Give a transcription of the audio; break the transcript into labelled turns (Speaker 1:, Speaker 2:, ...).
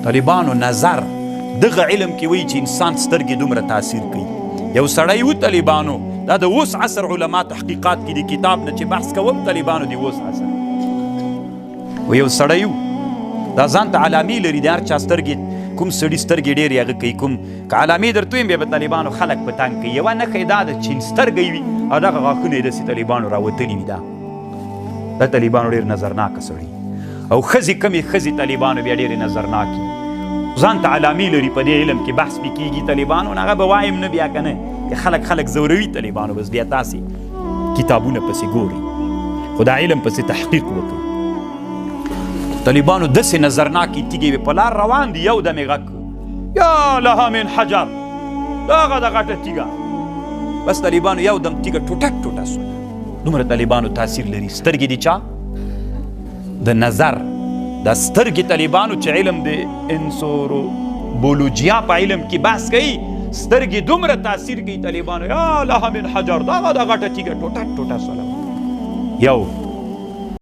Speaker 1: طالبانو نظر دغه علم کې وایي چې انسان سترګې دومره تاثیر کوي. یو سړی و طالبانو، دا د اوس عصر علما تحقیقات کې د کتاب نه چې بحث کوم طالبانو د اوس عصر و یو سړی و، دا ځان ته علامې لري، د هر چا سترګې کوم سړي سترګې ډېرې هغه کوي، کوم که علامې درته ویم بیا به طالبانو خلک په تنګ کوي. یوه نښه یې دا ده چې سترګې وي او دغه غاښونه یې داسې طالبانو راوتلي وي. دا طالبانو ډېر نظرناکه سړی، او ښځې کمې ښځې طالبانو بیا ډېرې نظرناکې، ځان ته علامې لري، په دې علم کې بحث پې کېږي طالبانو، هغه به وایم نه بیا که نه که خلک زوروي طالبانو، بس بیا تاسې کتابونه پسې ګورئ، خو دا علم پسې تحقیق وکړئ. طالبانو داسې نظرناکې تیږې وې په لار روان دي، یو دم یې غږ یا لها من حجر، دغه د غټه تیږه، بس طالبانو یو دم تیږه ټوټه ټوټه سوله. دومره طالبانو تاثیر لري. سترګې د چا؟ د نظر. دا سترګې طالبانو چې علم د انسوروبولوجیا په علم کې بحث کوي، سترګې دومره تاثیر کوي طالبانو، یا لها من حجر، دغه د غټه تیږه ټوټه ټوټه سوله. یو